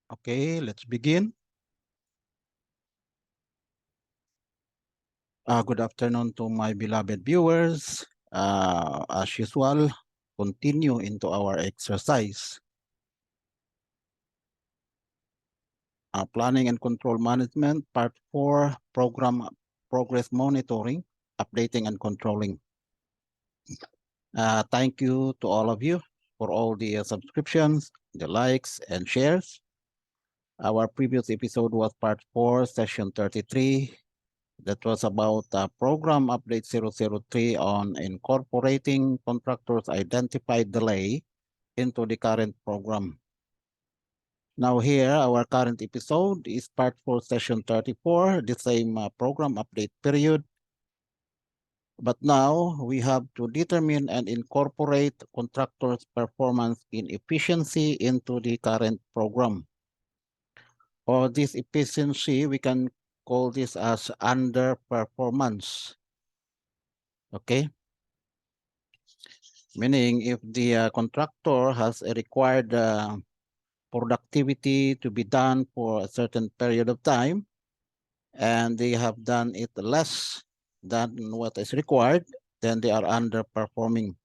Okay, let's begin. Good afternoon to my beloved viewers. As usual, continue into our exercise. Planning and Control Management, Part 4, Program Progress Monitoring, Updating and Controlling. Thank you to all of you for all the subscriptions, the likes, and shares. Our previous episode was Part 4, Session 33. That was about Program Update 003 on incorporating contractors' identified delay into the current program. Now here, our current episode is Part 4, Session 34, the same program update period. But now we have to determine and incorporate contractors' performance inefficiency into the current program. For this efficiency, we can call this as underperformance. Okay? Meaning if the contractor has a required productivity to be done for a certain period of time, and they have done it less than what is required, then they are underperforming.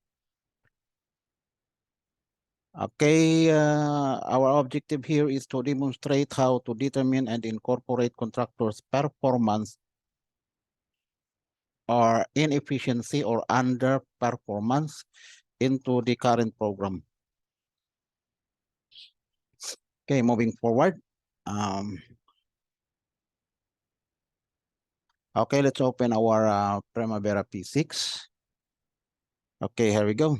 Okay, our objective here is to demonstrate how to determine and incorporate contractors' performance or inefficiency or underperformance into the current program. Okay, moving forward. Okay, let's open our Primavera P6. Okay, here we go.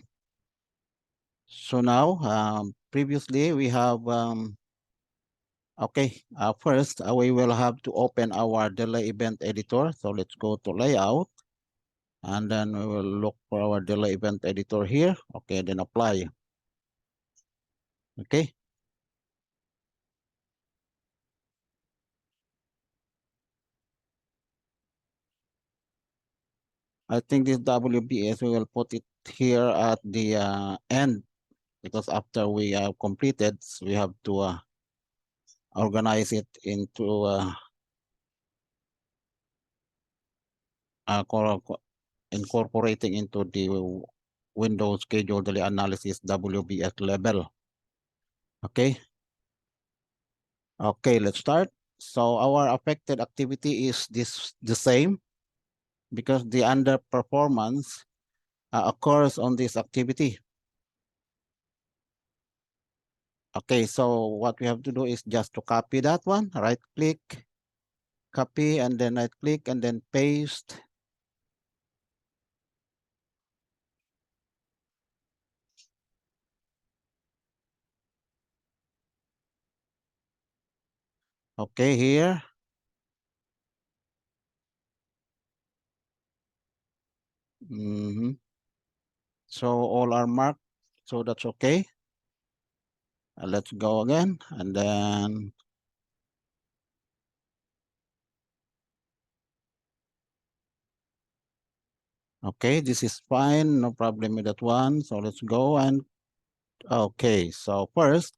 So now, previously we have, okay, first we will have to open our delay event editor. So let's go to layout, and then we will look for our delay event editor here. Okay, then apply. Okay. I think this WBS, we will put it here at the end, because after we have completed, we have to organize it into incorporating into the Windows schedule delay analysis WBS level. Okay. Okay, let's start. So our affected activity is the same, because the underperformance occurs on this activity. Okay, so what we have to do is just to copy that one, right click, copy, and then right click, and then paste. Okay, here. So all are marked, so that's okay. Let's go again, and then okay, this is fine, no problem with that one. So let's go, and okay, so first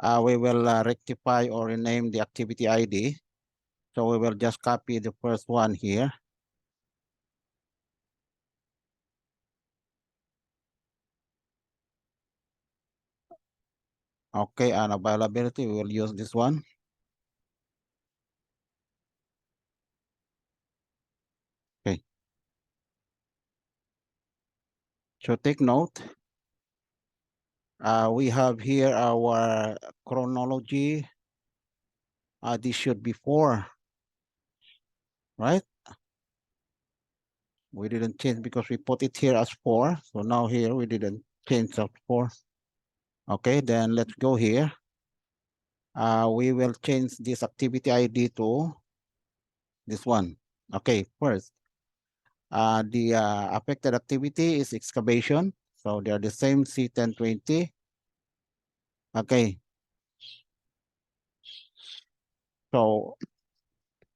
we will rectify or rename the activity ID. So we will just copy the first one here. Okay, and availability, we will use this one. Okay. So take note, we have here our chronology. This should be 4, right? We didn't change because we put it here as 4. So now here we didn't change that 4. Okay, then let's go here. We will change this activity ID to this one. Okay, first, the affected activity is excavation. So they are the same C1020. Okay. So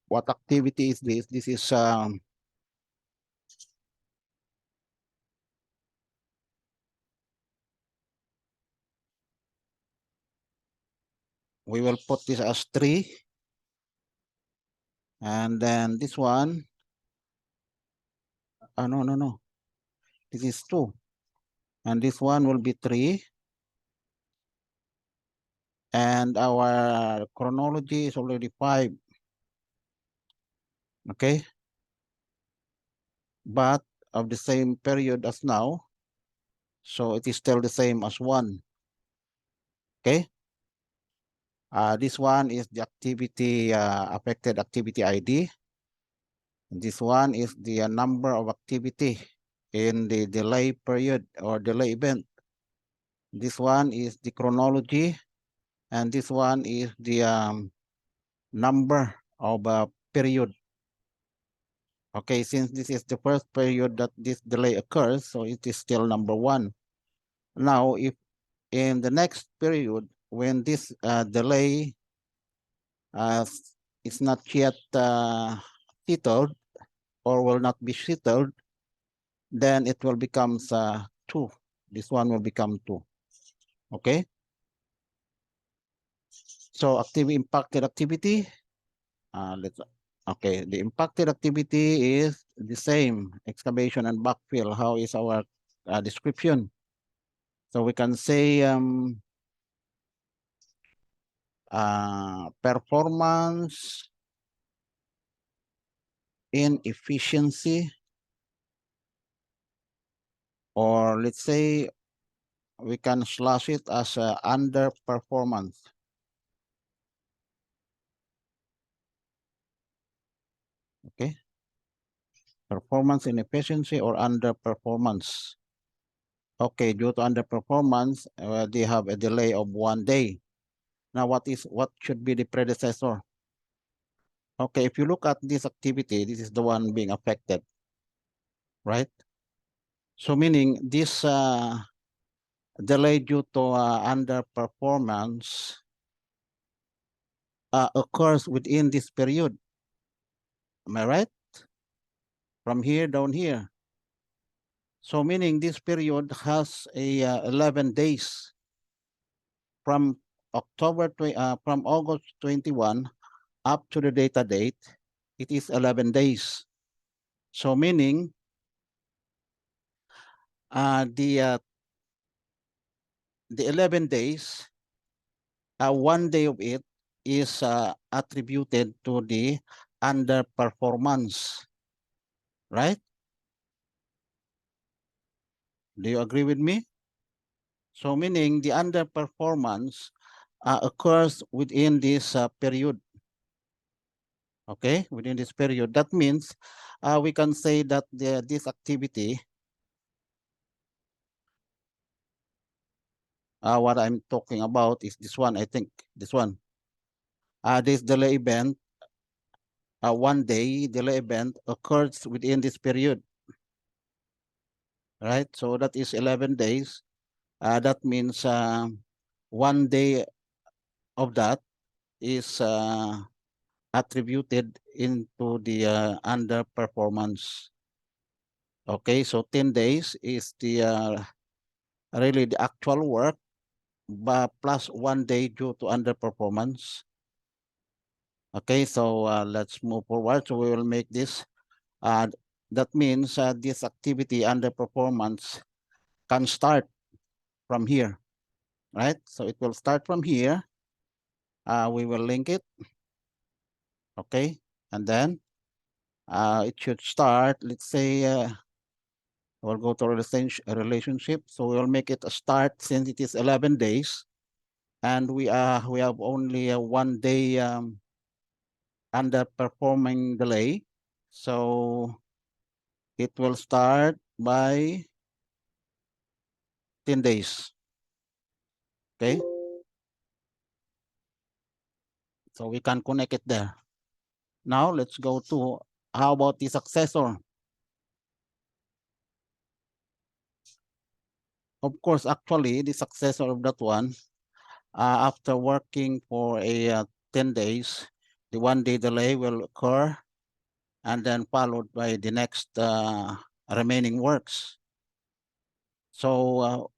what activity is this? This is we will put this as 3. And then this one, no. This is 2. And this one will be 3. And our chronology is already 5. Okay. But of the same period as now. So it is still the same as 1. Okay. This one is the activity, affected activity ID. This one is the number of activity in the delay period or delay event. This one is the chronology, and this one is the number of period. Okay, since this is the first period that this delay occurs, so it is still number 1. Now, if in the next period, when this delay is not yet settled or will not be settled, then it will become 2. This one will become 2. Okay. So impacted activity. Okay, the impacted activity is the same, excavation and backfill. How is our description? So we can say performance inefficiency, or let's say we can slash it as underperformance. Okay. Performance inefficiency or underperformance. Okay, due to underperformance, they have a delay of 1 day. Now, what should be the predecessor? Okay, if you look at this activity, this is the one being affected, right? So meaning this delay due to underperformance occurs within this period. Am I right? From here down here. So meaning this period has a 11 days from from August 21 up to the data date. It is 11 days. So meaning the 11 days, 1 day of it is attributed to the underperformance, right? Do you agree with me? So meaning the underperformance occurs within this period. Okay, within this period. That means we can say that this activity, what I'm talking about is this one, I think, this one. This delay event, 1 day delay event occurs within this period, right? So that is 11 days. That means 1 day of that is attributed into the underperformance. Okay, so 10 days is the really the actual work, but plus 1 day due to underperformance. Okay, so let's move forward. So we will make this. That means this activity underperformance can start from here, right? So it will start from here. We will link it. Okay, and then it should start, let's say, we'll go to relationship. So we'll make it a start since it is 11 days. And we have only a 1 day underperforming delay. So it will start by 10 days. Okay. So we can connect it there. Now let's go to how about the successor? Of course, actually, the successor of that one, after working for a 10 days, the 1 day delay will occur and then followed by the next remaining works. So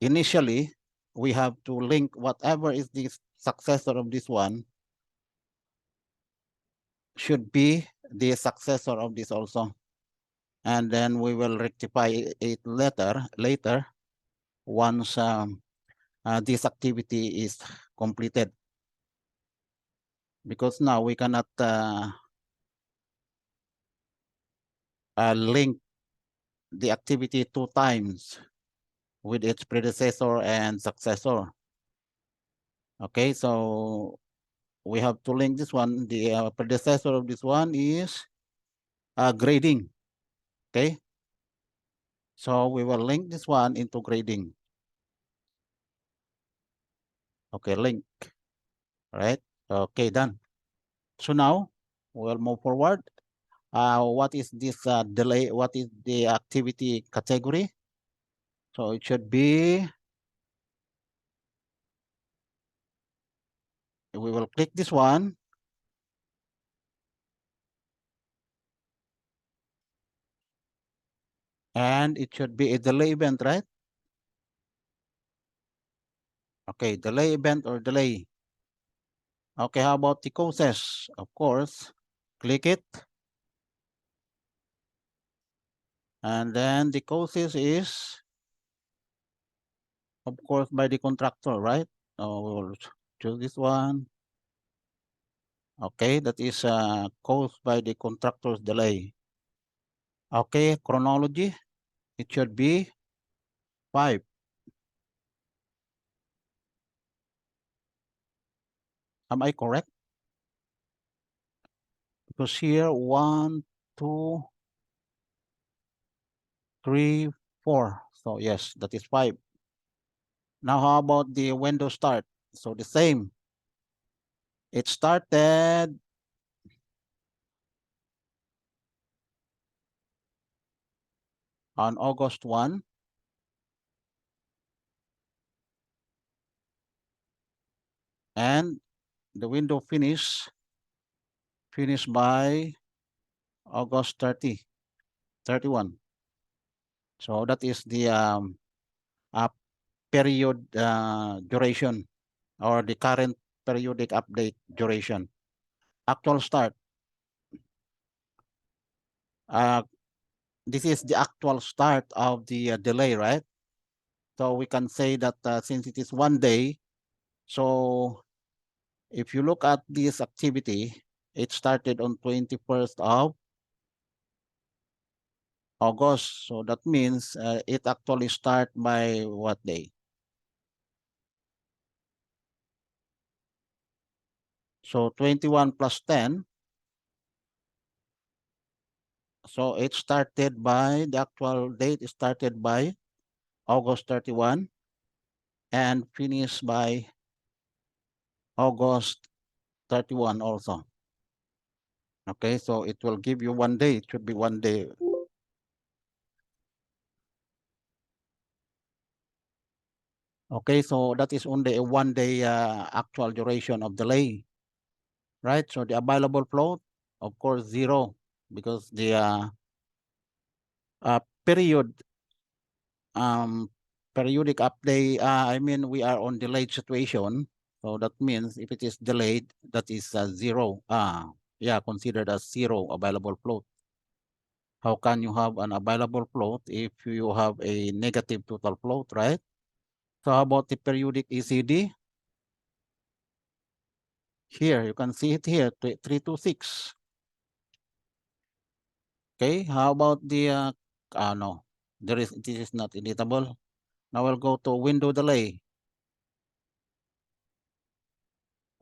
initially, we have to link whatever is this successor of this one should be the successor of this also. And then we will rectify it later once this activity is completed. Because now we cannot link the activity 2 times with its predecessor and successor. Okay, so we have to link this one. The predecessor of this one is grading. Okay, so we will link this one into grading. Okay, link. All right. Okay, done. So now we'll move forward. What is this delay? What is the activity category? So it should be, we will click this one. And it should be a delay event, right? Okay, delay event or delay. Okay, how about the causes? Of course, click it. And then the causes is, of course, by the contractor, right? We'll choose this one. Okay, that is caused by the contractor's delay. Okay, chronology, it should be 5. Am I correct? Because here 1, 2, 3, 4. So yes, that is 5. Now how about the window start? So the same. It started on August 1. And the window finished by August 30, 31. So that is the uh, period duration, or the current periodic update duration. Actual start. This is the actual start of the delay, right? So we can say that since it is 1 day, so if you look at this activity, it started on 21st of August. So that means it actually start by what day? So 21 plus 10. So it started by, the actual date started by August 31 and finished by August 31 also. Okay, so it will give you 1 day. It should be 1 day. Okay, so that is only a 1 day actual duration of delay, right? So the available float, of course, 0, because the period periodic update, I mean, we are on delayed situation. So that means if it is delayed, that is 0. Yeah, considered as 0 available float. How can you have an available float if you have a negative total float, right? So how about the periodic ECD? Here, you can see it here, 326. Okay, how about the, no, this is not editable. Now we'll go to window delay.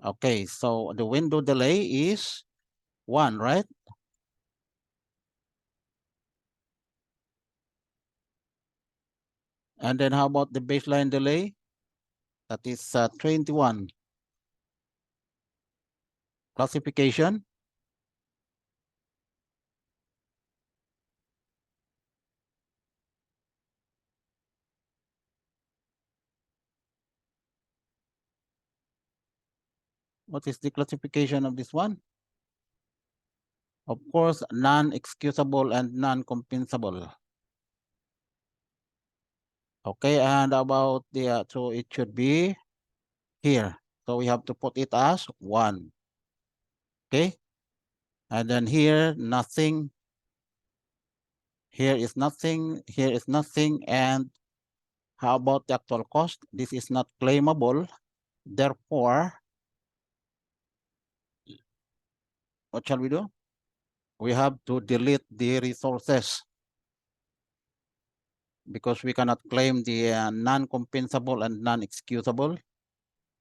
Okay, so the window delay is 1, right? And then how about the baseline delay? That is 21. Classification. What is the classification of this one? Of course, non-excusable and non-compensable. Okay, and about the, so it should be here. So we have to put it as 1. Okay. And then here, nothing. Here is nothing. Here is nothing. And how about the actual cost? This is not claimable. Therefore, what shall we do? We have to delete the resources because we cannot claim the non-compensable and non-excusable.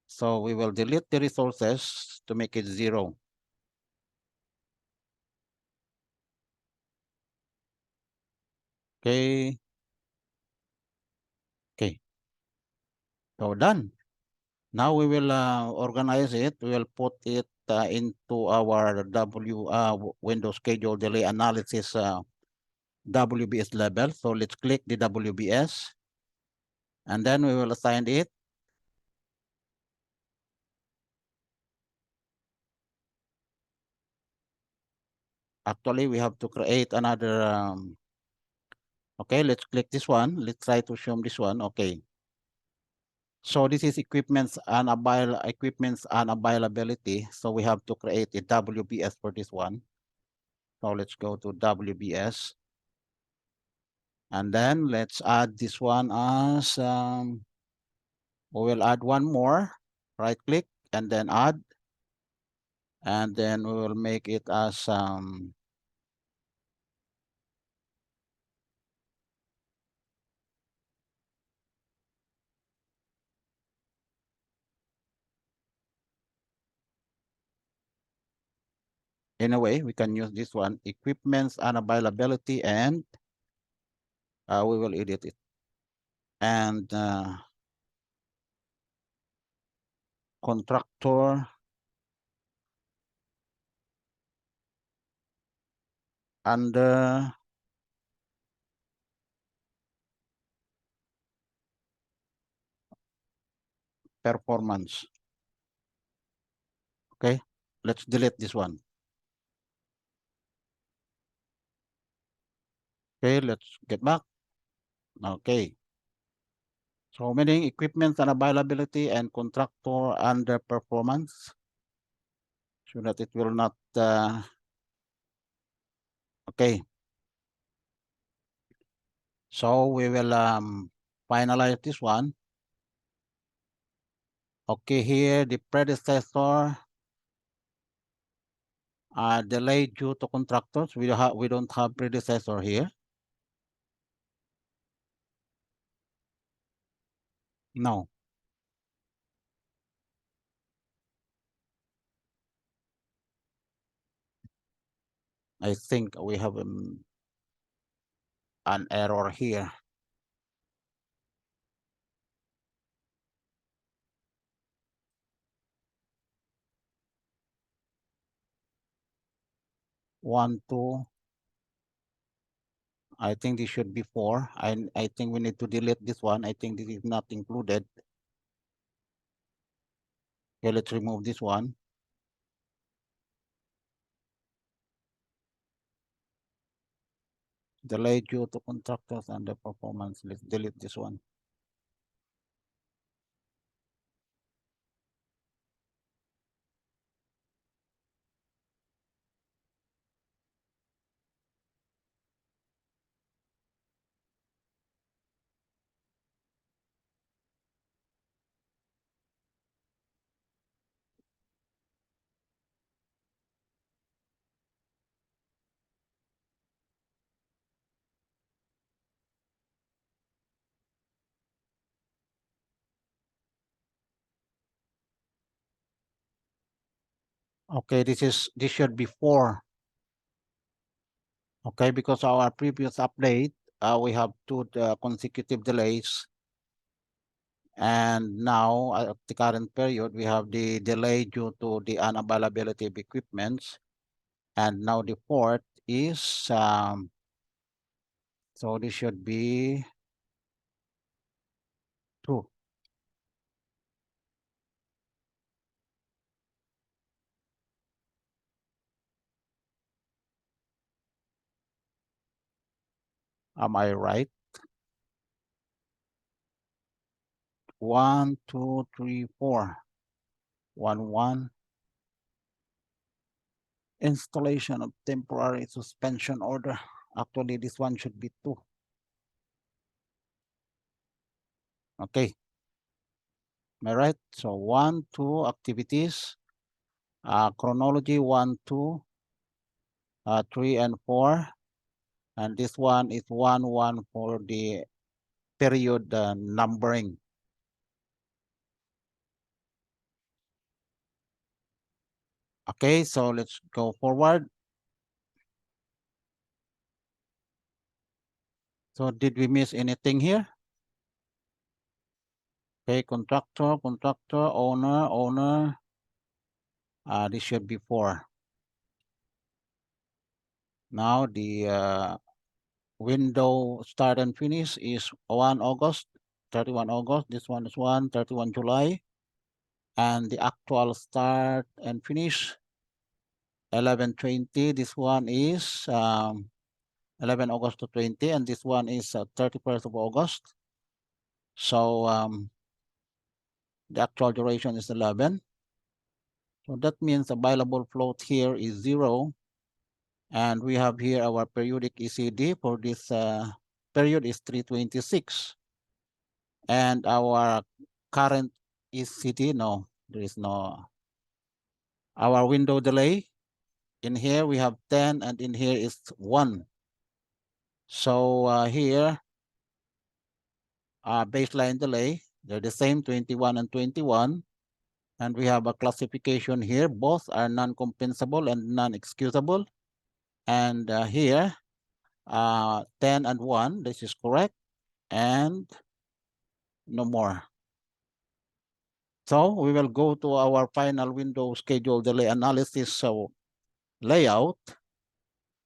So we will delete the resources to make it 0. Okay. Okay. So done. Now we will organize it. We will put it into our window schedule delay analysis WBS level. So let's click the WBS, and then we will assign it. Actually, we have to create another. Okay, let's click this one. Let's try to show this one. Okay. So this is equipment's unavailability. So we have to create a WBS for this one. So let's go to WBS. And then let's add this one as, we will add one more, right click and then add. And then we will make it as, in a way, we can use this one, equipment's unavailability, and we will edit it. And contractor under performance. Okay, let's delete this one. Okay, let's get back. Okay. So meaning equipment unavailability and contractor underperformance, so that it will not, okay. So we will finalize this one. Okay, here the predecessor delayed due to contractors. We don't have predecessor here. No. I think we have an error here. One, two. I think this should be 4. I think we need to delete this one. I think this is not included. Okay, let's remove this one. Delay due to contractors underperformance. Let's delete this one. Okay, this should be 4. Okay, because our previous update, we have 2 consecutive delays. And now at the current period, we have the delay due to the unavailability of equipments. And now the 4th is, so this should be 2. Am I right? 1, 2, 3, 4. 1 installation of temporary suspension order. Actually, this one should be 2. Okay. Am I right? So 1, 2 activities. Chronology 1, 2, 3, and 4. And this one is 1, 1 for the period numbering. Okay, so let's go forward. So did we miss anything here? Okay, contractor, owner. This should be 4. Now the window start and finish is 1 August, 31 August. This one is 31 July. And the actual start and finish 11/20. This one is 11 August to 20, and this one is 31st of August. So the actual duration is 11. So that means available float here is 0. And we have here our periodic ECD for this period is 326. And our current ECD, no, there is no. Our window delay, in here we have 10, and in here is 1. So here, baseline delay, they're the same, 21 and 21. And we have a classification here. Both are non-compensable and non-excusable. And here, 10 and 1, this is correct. And no more. So we will go to our final window schedule delay analysis so layout,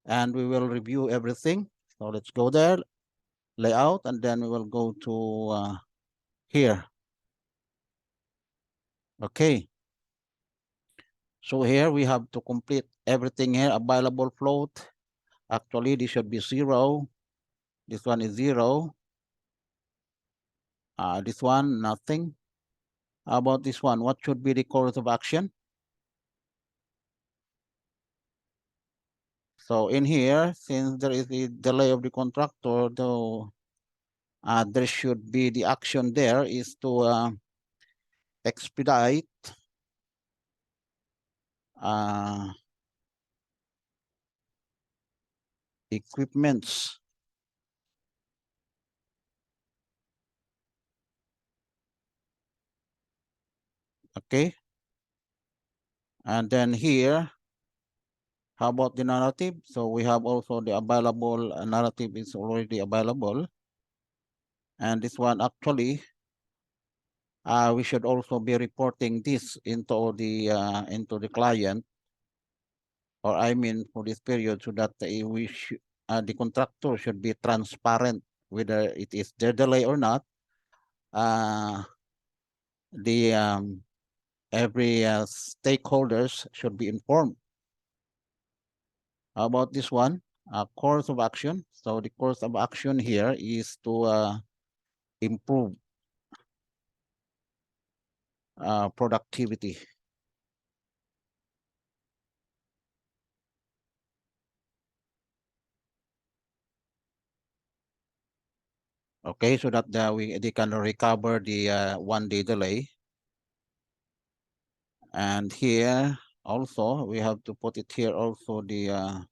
and we will review everything. So let's go there, layout, and then we will go to here. Okay. So here we have to complete everything here. Available float. Actually, this should be 0. This one is 0. This one, nothing. How about this one? What should be the course of action? So in here, since there is a delay of the contractor, though there should be the action there is to expedite equipments. Okay. And then here, how about the narrative? So we have also the available narrative is already available. And this one actually, we should also be reporting this into the client, or I mean for this period, so that the contractor should be transparent whether it is their delay or not. Every stakeholders should be informed. How about this one? Course of action. So the course of action here is to improve productivity. Okay, so that they can recover the 1-day delay. And here also we have to put it here also the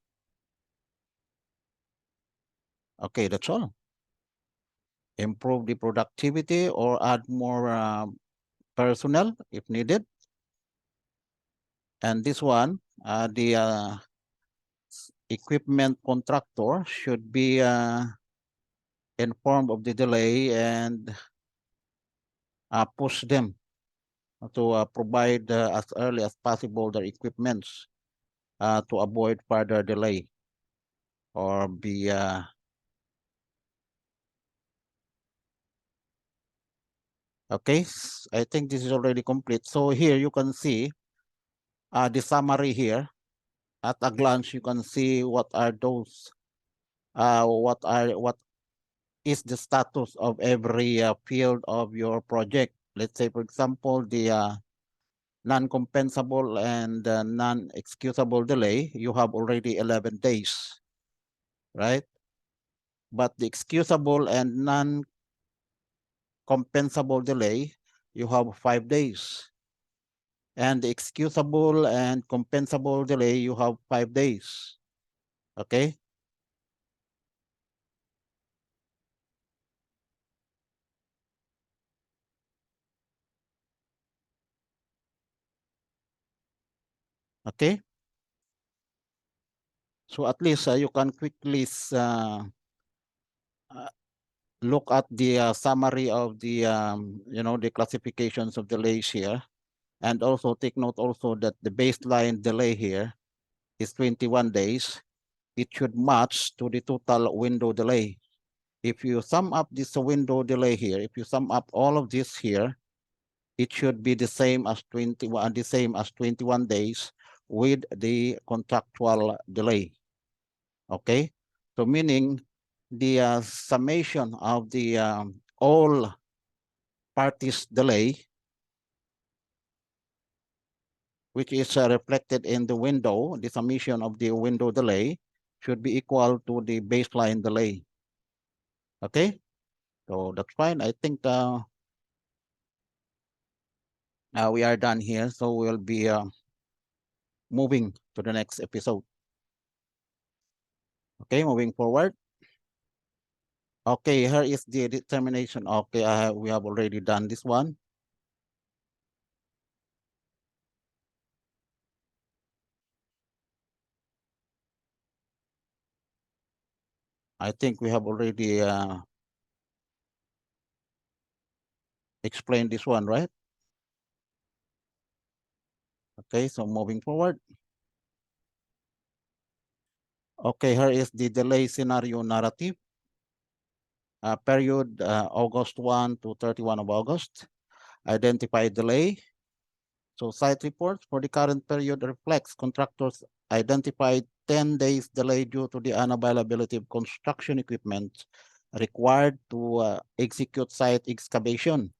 okay, that's all. Improve the productivity or add more personnel if needed. And this one, the equipment contractor should be informed of the delay and push them to provide as early as possible their equipments to avoid further delay or be okay. I think this is already complete. So here you can see the summary here. At a glance, you can see what are those, what is the status of every field of your project. Let's say, for example, the non-compensable and non-excusable delay, you have already 11 days, right? But the excusable and non-compensable delay, you have 5 days. And the excusable and compensable delay, you have 5 days. Okay? Okay? So at least you can quickly uh, look at the summary of the the classifications of delays here, and also take note also that the baseline delay here is 21 days. It should match to the total window delay. If you sum up this window delay here, if you sum up all of this here, it should be the same as 21 days with the contractual delay. Okay, so meaning the summation of the all parties delay, which is reflected in the window, the summation of the window delay should be equal to the baseline delay. Okay, so that's fine. I think we are done here. So we'll be moving to the next episode. Okay, moving forward. Okay, here is the determination. Okay, we have already done this one. I think we have already explained this one, right? Okay, so moving forward. Okay, here is the delay scenario narrative. Period August 1 to 31 of August. Identify delay. So site reports for the current period reflects contractors identified 10 days delay due to the unavailability of construction equipment required to execute site excavation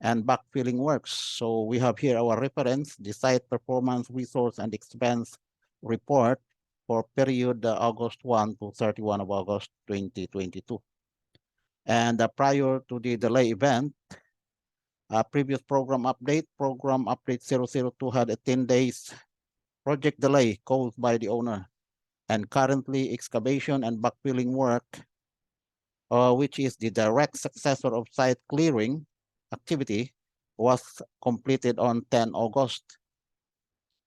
and backfilling works. So we have here our reference, the site performance, resource, and expense report for period August 1 to 31 of August 2022. And prior to the delay event, previous program update 002 had a 10 days project delay caused by the owner. And currently excavation and backfilling work, which is the direct successor of site clearing activity, was completed on 10 August.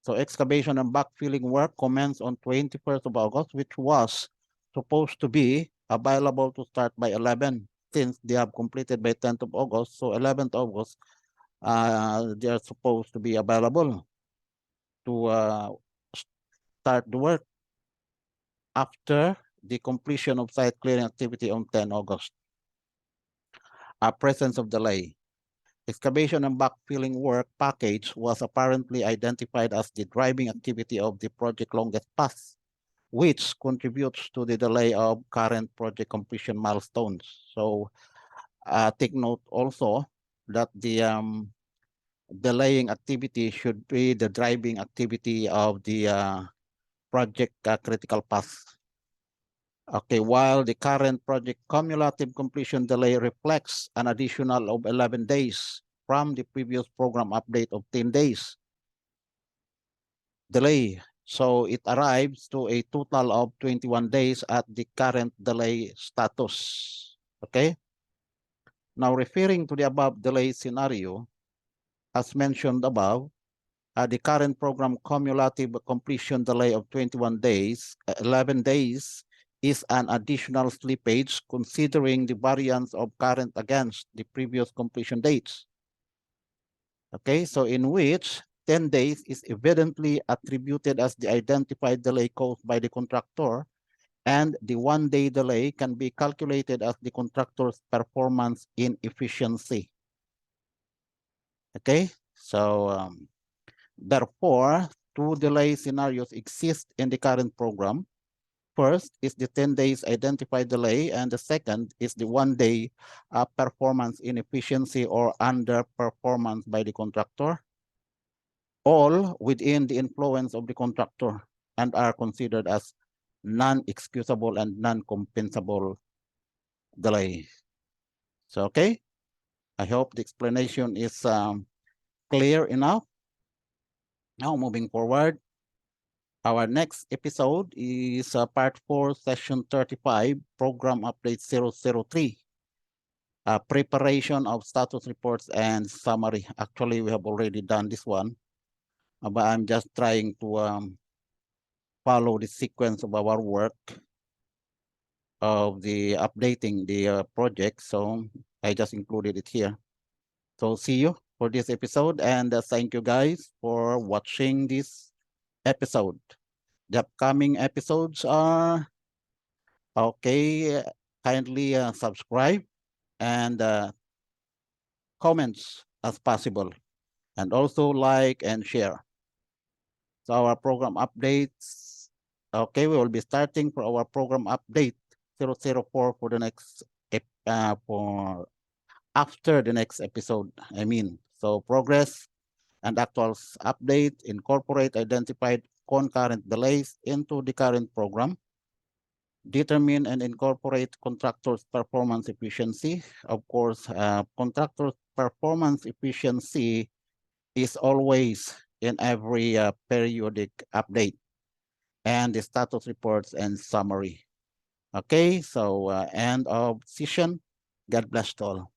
So excavation and backfilling work commenced on 21st of August, which was supposed to be available to start by 11, since they have completed by 10th of August. So 11th August, they are supposed to be available to start the work after the completion of site clearing activity on 10 August. Presence of delay. Excavation and backfilling work package was apparently identified as the driving activity of the project longest path, which contributes to the delay of current project completion milestones. So take note also that the delaying activity should be the driving activity of the project critical path. Okay, while the current project cumulative completion delay reflects an additional of 11 days from the previous program update of 10 days delay. So it arrives to a total of 21 days at the current delay status. Okay. Now referring to the above delay scenario, as mentioned above, the current program cumulative completion delay of 21 days, 11 days is an additional slippage considering the variance of current against the previous completion dates. Okay, so in which 10 days is evidently attributed as the identified delay caused by the contractor, and the 1 day delay can be calculated as the contractor's performance inefficiency. Okay, so therefore, two delay scenarios exist in the current program. First is the 10 days identified delay, and the second is the 1 day performance inefficiency or underperformance by the contractor. all within the influence of the contractor and are considered as non-excusable and non-compensable delay. So, okay, I hope the explanation is clear enough. Now, moving forward, our next episode is part 4, session 35, program update 003. Preparation of status reports and summary. Actually, we have already done this one, but I'm just trying to follow the sequence of our work of the updating the project. So I just included it here. So see you for this episode, and thank you guys for watching this episode. The upcoming episodes are okay. Kindly subscribe and comments as possible, and also like and share. So our program updates. Okay, we will be starting for our program update 004 for the next for after the next episode. I mean, so progress and actuals update, incorporate identified concurrent delays into the current program, determine and incorporate contractors' performance efficiency. Of course, contractors' performance efficiency is always in every periodic update, and the status reports and summary. Okay, so end of session. God bless to all.